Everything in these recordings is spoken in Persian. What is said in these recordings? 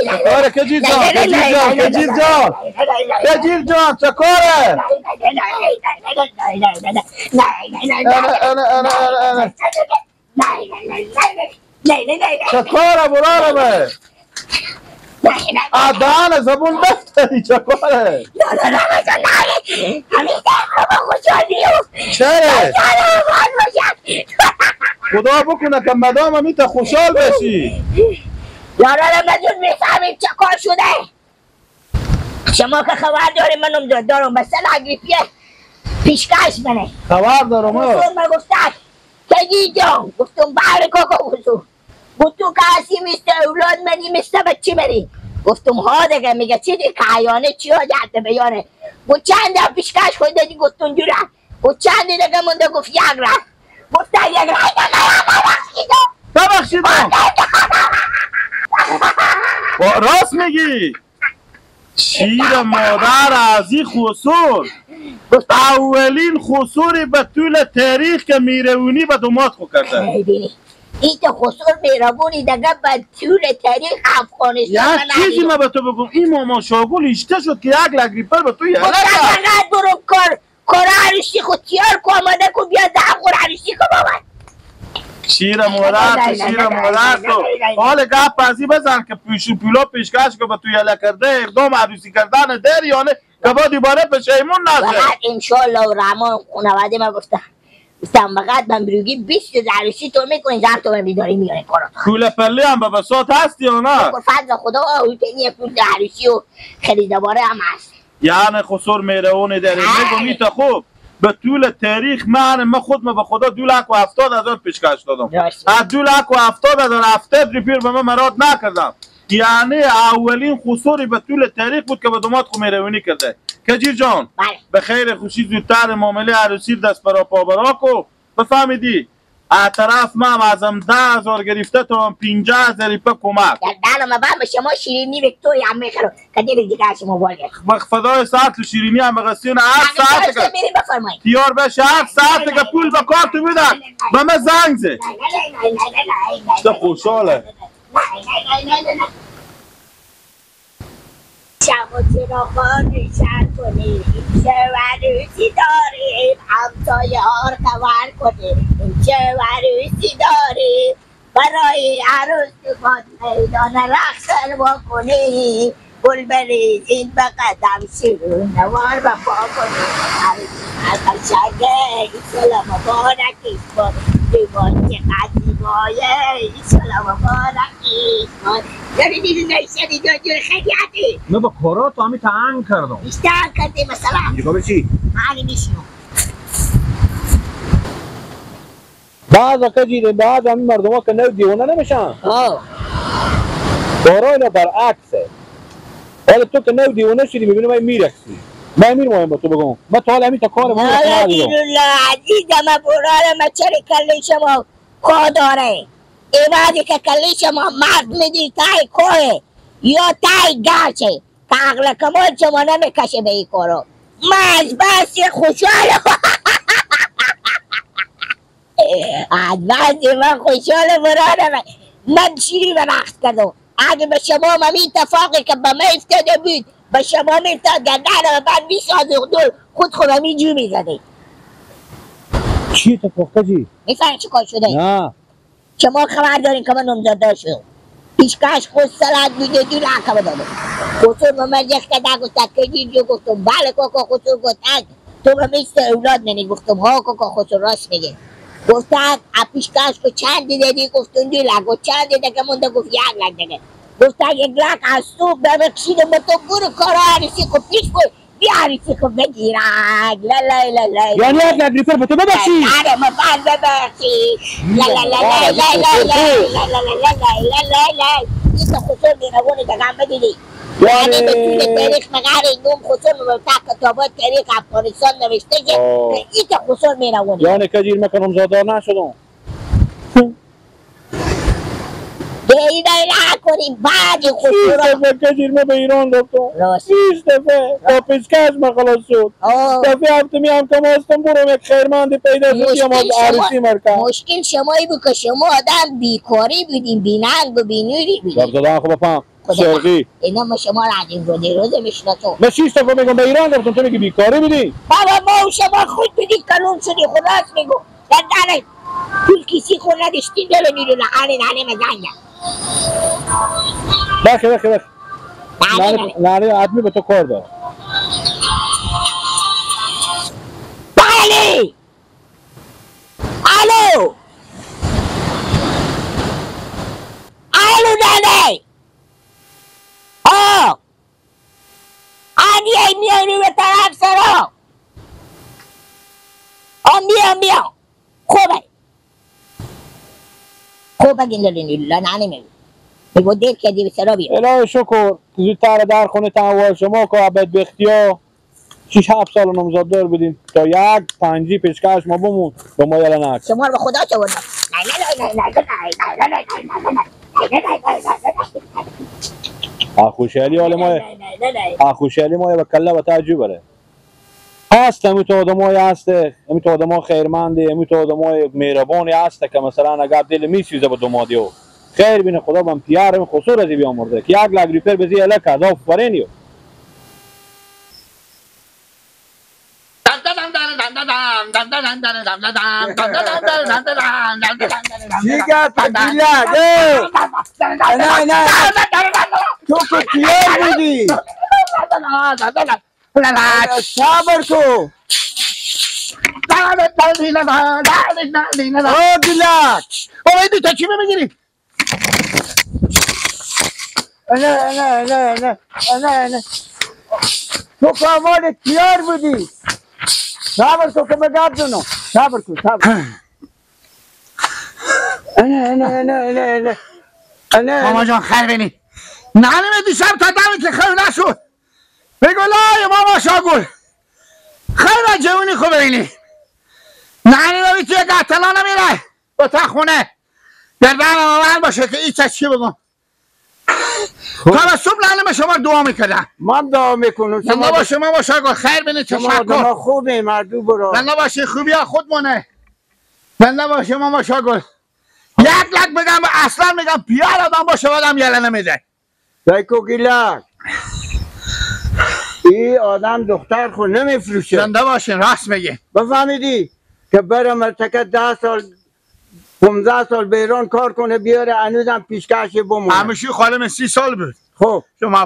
چکاره کجیر جان کجیر جان چکاره چکاره براره آدان زبون بستری چکاره چه؟ خدا بکنه که مدام همیتا خوشحال بشی یارا مدون میفهمید چه کار شده شما که خبر داریم منم دارم مثلا اگریپیه پیشکش منه خبر دارم حضور من گفتن کجی جان گفتم بله کاکا حضور گفتم که هستی مثل اولاد منی مثل بچه منی گفتم ها دیگه میگه چی دیگه کهیانه چی ها جهت بیانه گفت چند پیشکش خود دادی گفتم جوره گفت چند دیگه منده گفت یک رفت گفتن یک رفت ببخشیدم راست میگی شیر مادر از این خسور اولین خسوری به طول تاریخ که میرونی به دومات خو کرده این تو خسور میرونی دیگه به طول تاریخ افغانستان یک چیزی ما به تو بگم این ماما شاگول اشته شد که یک لگریپر به تو یه لگه برو کار عروسی خود تیار که آمده که بیا ده خور عروسی که بابد شیر مادر تو حال گپ پزی بزن که پیشو پیلا پیشکش که به تو یله کرده اقدام عروسی کردن داری یا نه که با دیباره پشیمون نشه فقط انشالله و رحمان خانواده ما گفتم فقط من بروگی 20 عروسی تو میکنی 10 تومن بیداری میاره کارات پول پلی هم به بساط هستی یا نه؟ فضل خدا اوتنی پول عروسی و خریدواره هم هست یعنی خسور میرونه داری میگم ایتا خوب به طول تاریخ من خود به خدا 2,70,000 پیشکش دادم از 2,70,000 70 ریپیر به من مراد نکردم یعنی اولین خسوری به طول تاریخ بود که به دومات خو میرونی کرده کجیر جان به خیر خوشی زودتر معامله عروسی دست برا پا برا کو بفهمیدی طرف من ازم 10,000 گرفته تا 50,000 ریپه کمک دلم به شما شیرینی ویکتوری هم میخرم کدیر دیگه شما باید فدای ساعت شیرینی هم مغسین هر ساعت که تیار بشه هر ساعت که پول به کارت میدن به من زنگ زه چه خوشحاله شما چرا خانه شر کنید چه عروسی داریم همسایه ها رو خبر کنید چه عروسی داریم برای عروس خود میدان رقص بکنید گل بریزید به قدم شروع نوار به پا کنید قشنگه ایسالا مبارکیش باد دیوان چقدر زیبایه ایسالا مبارکیش باد یعنی دیدی نشدی جور خیلیتی من با کارا تو همی تنگ کردم بیشتر کردی مثلا دیگه بچی؟ معنی میشنو بعض کجیره بعض همین مردم ها که نو دیوانه نمیشن کارا اینا برعکسه حالا تو که نو دیوانه شدی میبینی من میرکسی من میرم با تو بگم من تا حالا همین تا کار من حالا دیرولا عزیزم برای ما چرا کلی شما خواه داره ایرادی که کلی شما مرد میدی تای کوه یا تای گرچه که عقل کمال شما نمیکشه به این کارو من از بس خوشحالم از بس من خوشحالم برادر من شیری به رقص کردم اگه به شما هم این اتفاقی که به من افتاده بود به شما میفتاد گردن و بعد میسازوردون خود خودم اینجور میزده چی اتفاق کجی؟ میفهمی چه کار شده؟ نه شما خبر دارین که من نمزاده شدم پیشکش خود سلط بوده دو لحکمه داده خسور به من یک کده گفتد که اینجا گفتم بله کاکا خسور گفتد تو به مثل اولاد منی گفتم ها کاکا خسور راست میگه گفتد پیشکش که چندی دادی گفتم 2 لک گفت چندی دیگه مونده گفت 1 لک دیگه گفتد 1 لک از صبح ببخشیدم به تو برو کارا عروسی که پیش بود بیا عروسی که بگیرد لا لا لا لا یعنی 1 لک ریپر به تو ببخشی؟ آره مفعل ببخشی لا لا لا لا لا لا لا لا لا لا این که خسور میروونه دیگه هم بدیدی یعنی به طول تاریخ مقر اینوم خسور مبتک کتابات تاریخ افغانستان نوشته که این که خسور میروونه یعنی کجیر مکنم زادار نشدم دیده نکنیم بعدی خود 20 دفعه کشید ما به ایران رفتم. راست 20 دفعه با پیشکش ما خلاص شد. دفعه هفتمی هم که ما هستم برم یک خیرمند پیدا شدیم از عروسی مرکز. مشکل شمایی بود که شما آدم بیکاری بودیم، بیننگ و بینوری بودیم. زدن خوب بفهم شرقی اینا ما شما را از این روزه میشناسم. من 6 دفعه میگم به ایران رفتم تو میگی بیکاری بودی؟ بابا ما و شما خود بودی کلون شدی خلاص میگو دردانه پول کسی خود نداشتین دلو نیرو نهانه مزنگم بخی نهانه عدمی به تو کار دارم. بله الو نانه آنیه میانی به طرف سرا میام خوبه گندلینی نانه میگو دیر کردی به سرا بیا الهی شکر زودتر در خونه تنوال شما که عبد بختیا 6-7 سال نمزاددار بودیم تا یک پنجی پیشکش ما بمون به ما یلا نک شما رو به خدا چه بردم خوشحالی ما به کله و تعجب بره هست امی تو آدمای هسته امی تو آدمای خیرمنده امی تو آدمای مهربانی هسته که مثلا اگر دل میسوزه به دومادیو خیر بینه خدا بم پیارم خسور از بیامرده که 1 لک ریپر بزی الک از آفرینیو چیگه پدیلک نه تو که کیار بودی صبر کو گلک اوه تو چی میگیری؟ نه تو کامال کیار بودی صبر کو که بگرد دونو صبر کو نه ماما جان خیر بینی نانه دیشب تا دمت که خیر نشد بگو لای ماما شاگل خیر جوونی خوب بینی نانه رو توی قتلا نمیره با تا خونه گردن آمن باشه که ایچه چی بگم تا صبح نانه شما دعا میکردم من دعا میکنم زنده باشه ماما شاگل خیر بینی تشکر خوبه مردو برو زنده باشه خوبی ها خود مونه زنده باشه ماما شاگل 1 لک بگم اصلا میگم پیار آدم باشه آدم یله نمیده دایکو گلک این آدم دختر خود نمیفروشه زنده باشین راست میگی بفهمیدی که بره مرتکه 10 سال 15 سال به ایران کار کنه بیاره هنوزم پیشکش بمونه همیشه خالم 30 سال بود خب شما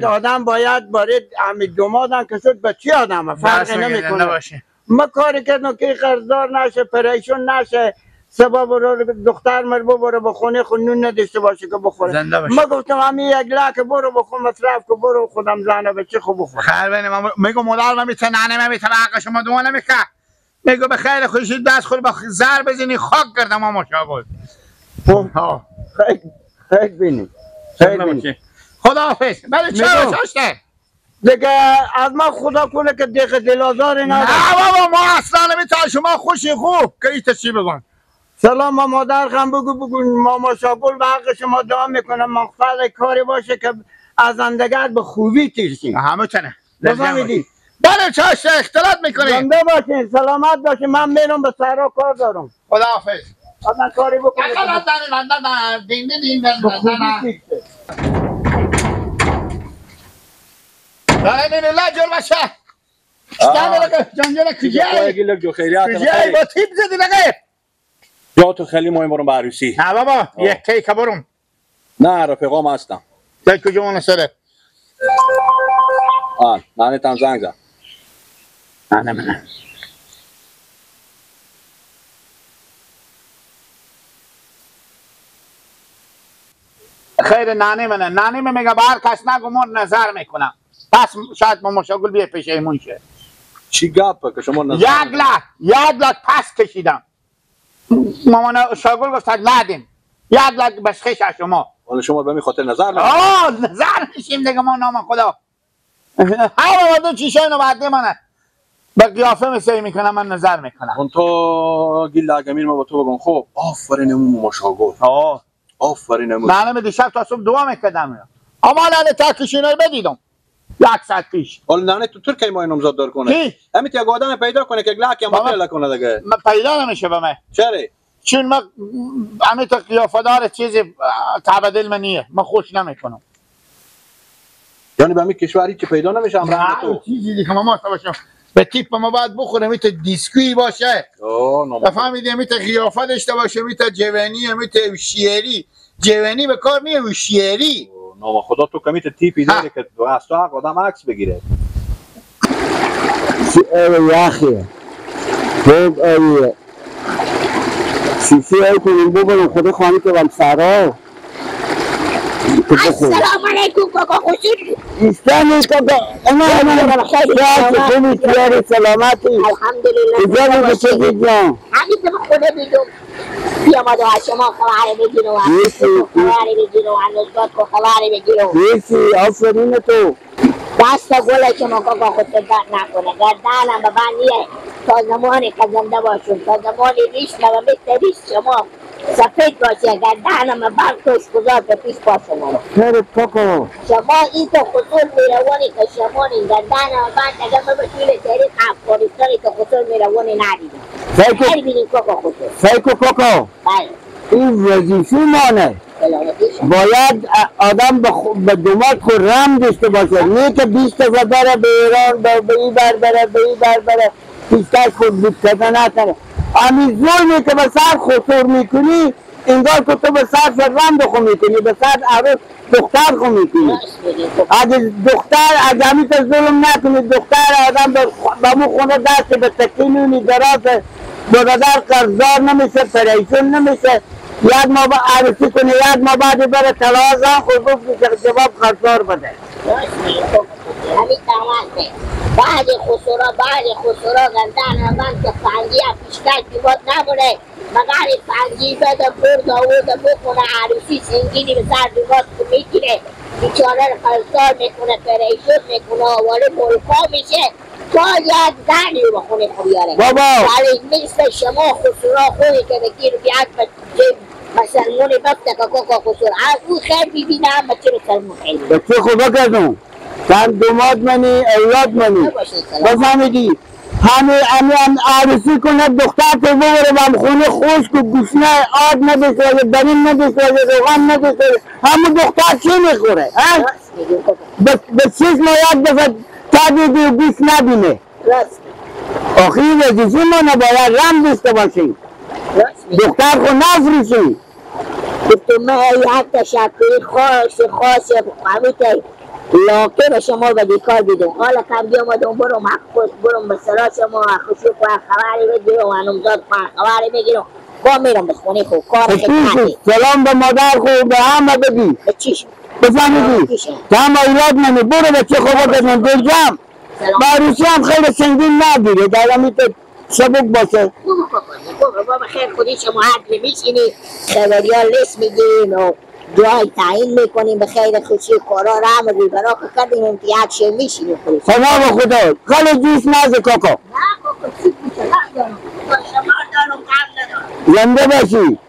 آدم باید بارید همین دومادم که شد به چی آدم فرقی نمیکنه ما کاری کردم که قرضدار نشه پریشون نشه سبب رو دختر مربو برو بخونه خود نون نداشته باشه که بخوره ما گفتم همین 1 لک برو بخون مصرف که برو خودم زنه به چی خوب بخور خیر بینه میگو مدار من میتونه نانه میتونه حق شما دعا نمیکنه میگو به خیر خوشید دست خود با زر بزنی خاک کردم ماما شاگل خیر بینی خداحافظ بله چه شاشته دیگه از ما خدا کنه که دیگه دلازاری نداره نه بابا ما اصلا نمیتونه شما خوشی خوب که ایتا چی بگن سلام ما مادر خم بگو ماما شاگل به حق شما دعا میکنم مقصد کاری باشه که از زندگیت به خوبی تیرشین همه چنه بفهمیدی بله چاشته اختلاط میکنی زنده باشین سلامت باشین من میرم به صحرا کار دارم خداحافظ من کاری بکنم به خوبی تیرشه بله الله جور باشه جانجانه کجایی با تیپ زدی لگه جا تو خیلی مهم برم به عروسی نه بابا یک کیک برم نه رفقام هستم در کجا اون سره نانه تم زنگ زن نه منه خیر نانه من میگه بار کس نگمون نظر میکنم پس شاید ما مشاگل بیه پیشیمون شه چی گپه که شما نظر 1 لک پس کشیدم مامان شاگل گفت ندیم 1 لک بسخش از شما حالا شما به می خاطر نظر نظر میشیم دیگه ما نام خدا هر وقت چیشای نوبرده منه به قیافه مثل میکنم من نظر میکنم اون تو گیل اگمیر ما با تو بگم خب آفرین امون مشاگل آفرین امو. نانم دیشب تا صبح دعا میکردم اما نانه تاکشینای بدیدم 1 ساعت پیش. حالا نانه تو ترکی ما نامزد دار کنه کی؟ همین یک آدم پیدا کنه که گلاک هم باطل کنه دیگه. من پیدا نمیشه به من. چرا؟ چون من همین تا قیافه‌دار چیزی تعبدل من نیه. من خوش نمیکنم. یعنی به همین کشوری که پیدا نمیشه امران تو. چیزی دیگه ما باشم. به تیپ ما باید بخورم میت دیسکویی باشه. فهمیدی میت قیافه داشته باشه میت جوانی میت شیری. جوانی به کار میه و شیری. نام خدا تو کمیت تیپی داره که دو از تو حق آدم عکس بگیره. یاخی خوب ایه شیشه ای کنیم ببرم خدا خواهی که بم سرا السلام علیکم کاکا خوشی ایستانی کاکا اما خیلی تیاری سلامتی الحمدلله اجازه بشه جان همین که من خدا بیدم بیامد و از شما خبری بگیرم و خبری بگیرم و نزداد که خبری بگیرم نیستی آفرین تو دست گله که ما کاکا خود درد نکنه گردانم به من نیه تا زمانی که زنده باشم تا زمانی ریش و مثل ریش شما سفید باشه گردانم به من توش گذار به پیش پاسه مرو خیلی کاکا شما این تو خصول میروانی که شما این گردانم به من اگر من بطول تاریخ افغانستانی که خصول میروانی ندیدم خیلی بینیم کاکا خصول سیکو کاکا بله این وظیفه مانه باید آدم به دماغ خرم داشته باشه نه که 20 دفعه بره به ایران به این بر بره به این بر بره پیشتش خود بیتکده نکنه همین ظلمی که به سر خسور میکنی انگار که تو به سر فرم خو میکنی به سر عروس دختر خو میکنی اگه دختر اگه همیت ظلم نکنی دختر آدم به مو خونه دست به تکینونی دراز برادر قرضدار نمیشه پریشون نمیشه یک ما با عروسی کنه یک ما بعد بره تلازان خود گفت که جواب قرضدار بده همین تمامه بعد خسورا گندن من که فنگی هم پیشتر دیواد نمونه مگر فنگی بده برد آورده بکنه عروسی سنگینی به سر دیواد که میگیره بیچاره رو قرضدار میکنه پریشون میکنه آواره ملکا میشه تا یک زنی رو بخونه بیاره بابا ولی مثل شما خسورا خونی که بگیر بیاد به مسلمونی بفته که کاکا خسور از او خیر ببینم بچه رو سلمون خیلی بچه خوبه کردم تن دوماد منی اولاد منی بفهمیدی همه عروسی کنه دختر تو ببره به خونه خشک و گوشنه آد نداشته برین نداشته روغن نداشته همه دختر چی میخوره به چیز ما یک دفعه تبیدی و گوش نبینه آخی وزیزی ما نباید رم داشته باشیم دختر خو نفروشی گفتم من یک تشکری خاص همیته لاکه به شما به دیکار بیدم حالا کم بیامدم برم به سرا شما خوشی کنم خبری بگیرم و نمزاد کنم خبری بگیرم با میرم به خونه خوب کار خدمتی سلام به مادر خوب به همه بگی به چیش بفهمیدی تا همه اولاد منی برو به چه خوبه کردن دلجم باروسی هم خیلی سنگین نگیره در همیت سبک باشه بابا خیر خودی شما حد نمیشینی خبری ها لیست میگیرین و جای تعیین میکنیم به خیر خوشی کارا رحم و روبرا که کردیم امتیاد شه میشینیم خودی خدا به خدا خیلی جوش نزه کاکا نه کاکا چی پوچه ندارم شما دارم کم ندارم زنده باشی